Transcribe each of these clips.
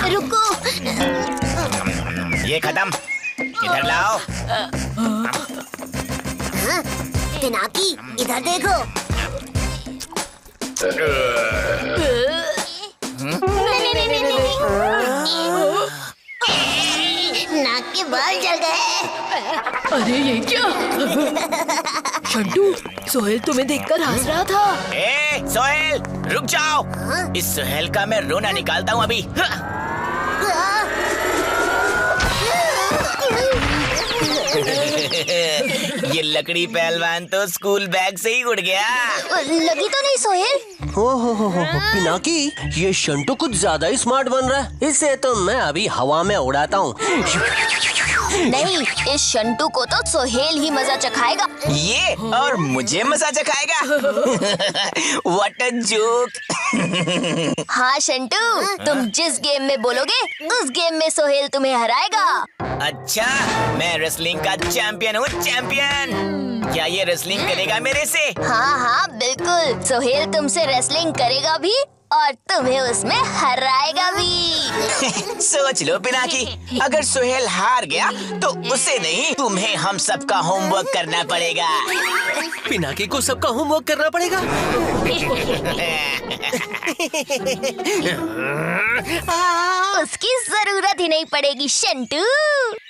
रुको। ये खत्म, इधर लाओ। पिनाकी, इधर देखो। नाक के बाल जल गए। अरे ये क्या? शंटू, सोहेल तुम्हें देखकर हंस रहा था। ए, सोहेल, रुक जाओ। इस सोहेल का मैं रोना निकालता हूँ अभी। ये लकड़ी पहलवान तो स्कूल बैग से ही उड़ गया। लगी तो नहीं सोहेल? हो पिनाकी, ये शंटू कुछ ज्यादा ही स्मार्ट बन रहा है। इसे तो मैं अभी हवा में उड़ाता हूँ। नहीं, इस शंटू को तो सोहेल ही मजा चखाएगा। ये और मुझे मजा चखाएगा। What a joke. हाँ शंटू, तुम जिस गेम में बोलोगे उस गेम में सोहेल तुम्हें हराएगा। अच्छा, मैं रेसलिंग का चैंपियन हूँ, चैंपियन। क्या ये रेसलिंग करेगा मेरे से? हाँ हाँ बिल्कुल, सोहेल तुमसे रेसलिंग करेगा भी और तुम्हें उसमें हराएगा भी। सोच लो पिनाकी, अगर सोहेल हार गया तो उसे नहीं, तुम्हें हम सबका होमवर्क करना पड़ेगा। पिनाकी को सबका होमवर्क करना पड़ेगा। उसकी जरूरत ही नहीं पड़ेगी शंटू।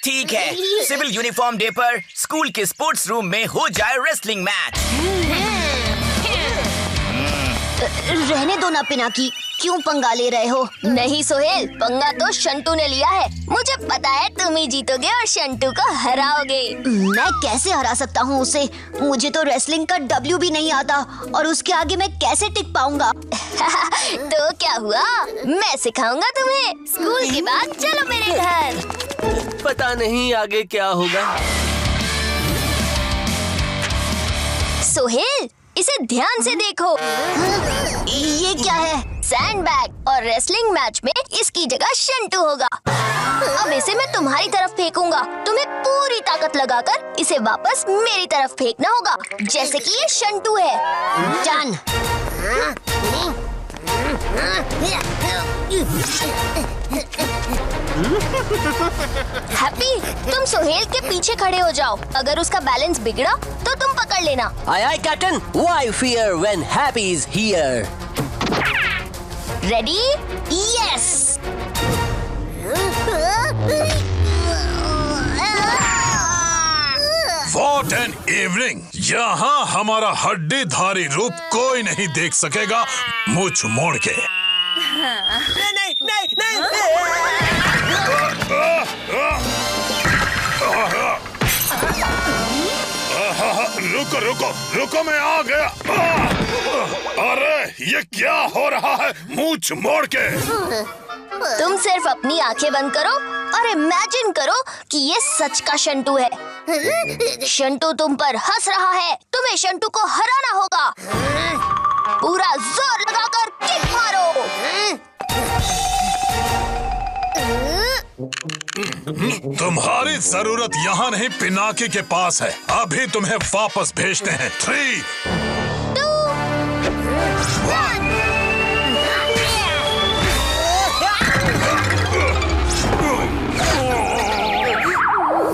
ठीक है, सिविल यूनिफॉर्म डे पर स्कूल के स्पोर्ट्स रूम में हो जाए रेसलिंग मैच। रहने दो ना पिनाकी, क्यों पंगा ले रहे हो? नहीं सोहेल, पंगा तो शंटू ने लिया है। मुझे पता है तुम ही जीतोगे और शंटू को हराओगे। मैं कैसे हरा सकता हूँ उसे? मुझे तो रेसलिंग का W भी नहीं आता और उसके आगे मैं कैसे टिक पाऊंगा? तो क्या हुआ, मैं सिखाऊंगा तुम्हें। स्कूल के बाद चलो मेरे घर। पता नहीं आगे क्या होगा। सोहेल, इसे ध्यान से देखो। ये क्या है? सैंडबैग, और रेसलिंग मैच में इसकी जगह शंटू होगा। अब इसे मैं तुम्हारी तरफ फेंकूंगा। तुम्हें पूरी ताकत लगाकर इसे वापस मेरी तरफ फेंकना होगा, जैसे कि ये शंटू है। डन। हैप्पी, तुम सोहेल के पीछे खड़े हो जाओ। अगर उसका बैलेंस बिगड़ा तो तुम पकड़ लेना। Aye aye Captain, why fear when Happy is here? Ready? Yes. What an evening! यहाँ हमारा हड्डीधारी रूप कोई नहीं देख सकेगा मुझ मोड़ के। रुको रुको रुको, मैं आ गया। अरे ये क्या हो रहा है मुझ मोड़ के? तुम सिर्फ अपनी आंखें बंद करो और इमेजिन करो कि ये सच का शंटू है। शंटू तुम पर हंस रहा है। तुम्हें शंटू को हराना होगा। पूरा जोर लगाकर किक मारो। तुम्हारी जरूरत यहाँ नहीं, पिनाकी के पास है। अभी तुम्हें वापस भेजते हैं। 3, 2, 1।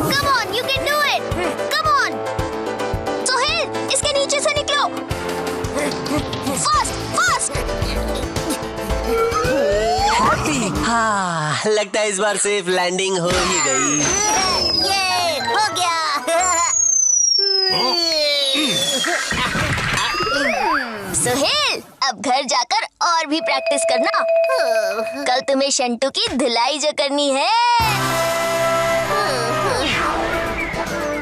Come on, you can do it. Come on. Sohail, इसके नीचे से निकलो। Fast, fast. हैप्पी, हाँ, लगता है इस बार सेफ लैंडिंग हो ही गई। ये हो गया। सोहेल, अब घर जाकर और भी प्रैक्टिस करना। कल तुम्हें शंटू की धुलाई जो करनी है।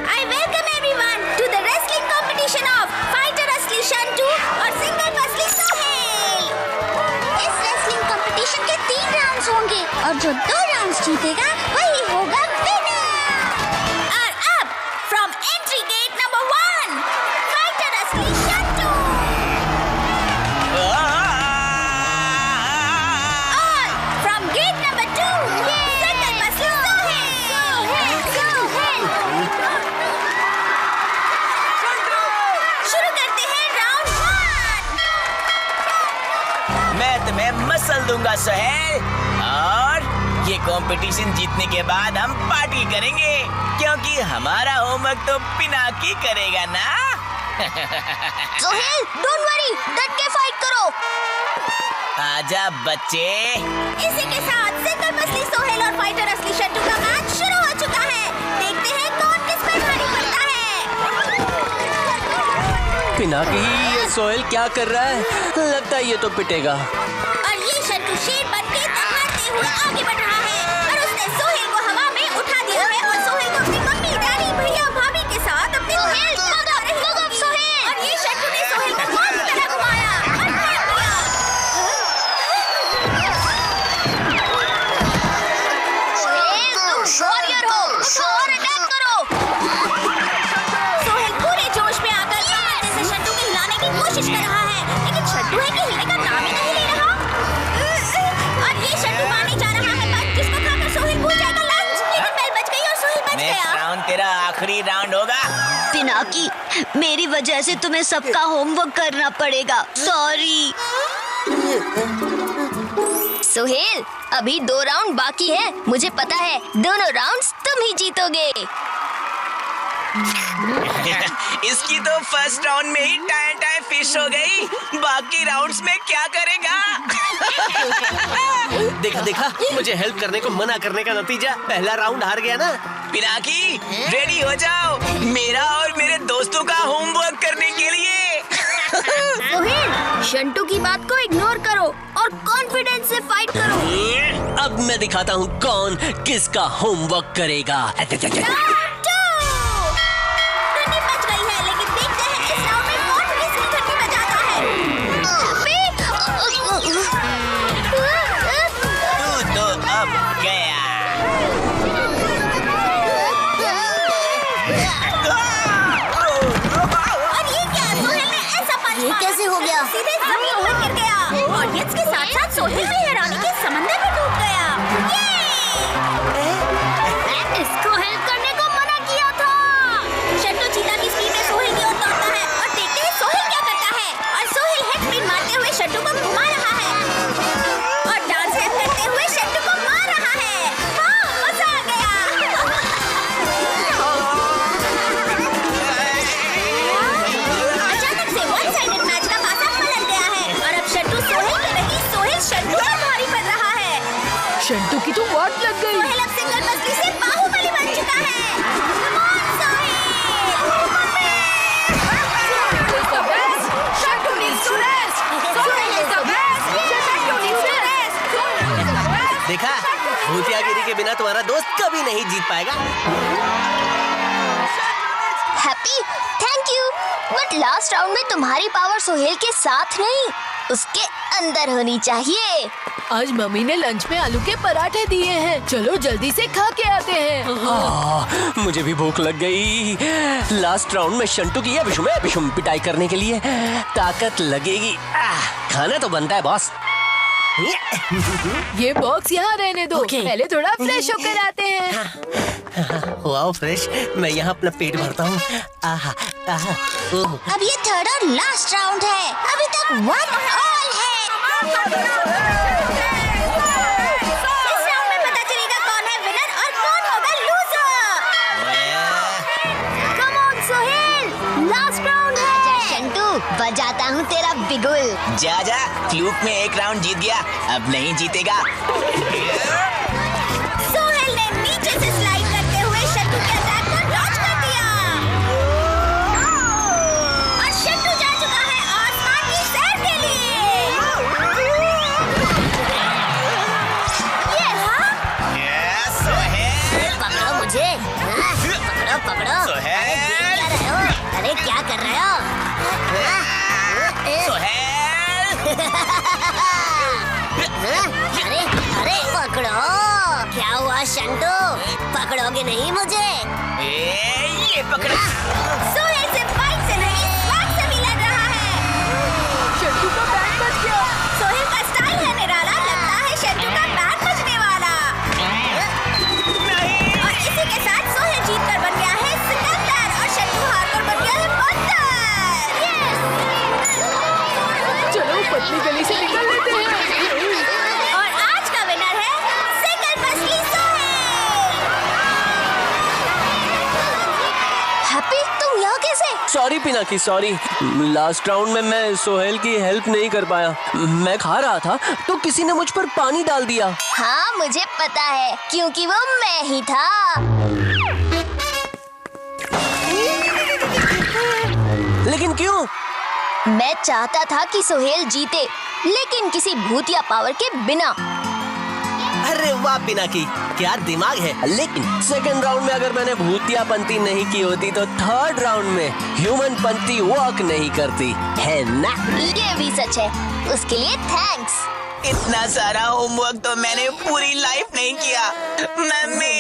I welcome everyone to the wrestling competition of fighter असली शंटू और सिंगल असली सोहेल। इस wrestling competition के 3 राउंड्स होंगे और जो 2 राउंड्स जीतेगा वही होगा विनर। और अब from entry gate number 1, fighter असली शंटू। और from gate number 2, सिंगल असली सोहेल। बोल दूंगा सोहेल। और ये कंपटीशन जीतने के बाद हम पार्टी करेंगे, क्योंकि हमारा होमवर्क तो पिनाकी करेगा ना। सोहेल, डोंट वरी, डट के फाइट करो। आजा बच्चे। इसी के साथ सिंगल मछली सोहेल और फाइटर असली शंटू का मैच शुरू हो चुका है। देखते हैं कौन किस पर भारी पड़ता है। पिनाकी, ये सोहेल क्या कर रहा है? लगता है ये तो पिटेगा। और ये शंटू शेर बन के दहाड़ते हुए आगे बढ़ रहा है और उसने सोहेल को हवा में उठा दिया है और सोहेल को अपनी मम्मी, डैडी, भैया, भाभी के साथ अपने सोहेल सोहेल और ये शंटू ने सोहेल को बहुत तरह घुमाया और मार दिया। सोहेल, तुम वॉरियर हो, और अटैक करो। सोहेल पूरे जोश में आकर कमांडर से शंटू को हिलाने की कोशिश कर रहा है, लेकिन शंटू है कि हिलने का नाम ही नहीं ले रहा। और ये शंटू मारने जा रहा है पर जिसको खाकर सोहेल भूल जाएगा लंच, लेकिन बेल बज गई और सोहेल बच नेक्स्ट गया। राउंड तेरा आखिरी राउंड होगा। पिनाकी, मेरी वजह से तुम्हें सबका होमवर्क करना पड़ेगा, सॉरी। सोहेल, अभी 2 राउंड बाकी है। मुझे पता है दोनों राउंड्स तुम ही जीतोगे। इसकी तो फर्स्ट राउंड में ही टाइम टाइम फिश हो गई, बाकी राउंड्स में क्या करेगा? देखा देखा, मुझे हेल्प करने को मना करने का नतीजा, पहला राउंड हार गया ना। पिनाकी, रेडी हो जाओ मेरा और मेरे दोस्तों का होमवर्क करने के लिए। सोहेल, शंटू की बात को इग्नोर करो और कॉन्फिडेंस से फाइट करो। अब मैं दिखाता हूँ कौन किसका होमवर्क करेगा। घंटी बज गई है, लेकिन देखते हैं इस राउंड में कौन किसकी घंटी बजाता है। तू तो अब गया। और ये क्या, सोहेल ने ऐसा पंच मारा, कैसे हो गया? सीधे जमीन पर गिर गया। ऑडियंस के साथ साथ सोहेल भी हैरानी के समंदर में डूब गया। इसको हेल्प करने को मना किया था। शंटू चीता की स्पीड में सोहेल की ओर दौड़ता है और देखते हैं सोहेल क्या करता है। और सोहेल हेड स्पिन मारते हुए शंटू को घुमा रहा है और डांस स्टेप करते हुए शंटू को मार रहा है। हाँ, मजा आ गया। अचानक से वन साइडेड मैच का पासा पलट गया है और अब शंटू सोहेल के नहीं, सोहेल शंटू पर भारी पड़ रहा है। शंटू की तो वाट लग गई। सोहेल अब सिंगल मछली से बाहुबली बन चुका है। Come on, देखा, भूतियागिरी के बिना तुम्हारा दोस्त कभी नहीं जीत पाएगा। Happy, thank you. But last round में तुम्हारी पावर सोहेल के साथ नहीं, उसके अंदर होनी चाहिए। आज मम्मी ने लंच में आलू के पराठे दिए हैं, चलो जल्दी से खा के आते हैं। मुझे भी भूख लग गई। लास्ट राउंड में शंटू की विषम पिटाई करने के लिए ताकत लगेगी। खाना तो बनता है बॉस। ये बॉक्स यहाँ रहने दो, पहले थोड़ा फ्रेश होकर आते हैं। वाओ फ्रेश, मैं यहाँ अपना पेट भरता हूँ। आहा, आहा, ओह। अब ये थर्ड और लास्ट राउंड है, अभी तक 1 ऑल है। इस राउंड में पता चलेगा कौन है विनर और कौन होगा loser. Come on Sohail, last round है। शंटू, बजाता हूँ तेरा बिगुल। जा जा, फ्लूक में 1 राउंड जीत गया, अब नहीं जीतेगा। सोहेल ने नीचे से स्लाइड करते हुए शंटू के अटैक को डॉज कर दिया और शंटू जा चुका है आसमान की सैर के लिए। ये सोहेल, पकड़ो मुझे, पकड़ो पकड़ो। अरे क्या कर रहे हो? सोहेल, अरे अरे पकड़ो। क्या हुआ शंटू, पकड़ोगे नहीं मुझे? ये पकड़ा। सोहेल से फाइट से नहीं, स्वाद से भी लड़ रहा है। शंटू का बैट बच गया। सोहेल का स्टाइल है निराला, लगता है शंटू का बैट बचने वाला। और इसी के साथ सोहेल जीतकर बन गया है सिकंदर और शंटू हारकर बन गया है बंदर। चलो पतली गली से निकल लेते हैं। Sorry Pinaki, sorry. Last round में मैं सोहेल की हेल्प नहीं कर पाया। मैं खा रहा था तो किसी ने मुझ पर पानी डाल दिया। हाँ मुझे पता है, क्योंकि वो मैं ही था। लेकिन क्यों? मैं चाहता था कि सोहेल जीते, लेकिन किसी भूतिया पावर के बिना। अरे वाह पिनाकी, क्या दिमाग है। लेकिन सेकंड राउंड में अगर मैंने भूतिया पंती नहीं की होती तो थर्ड राउंड में ह्यूमन पंती वर्क नहीं करती, है ना? ये भी सच है, उसके लिए थैंक्स। इतना सारा होमवर्क तो मैंने पूरी लाइफ नहीं किया, मम्मी।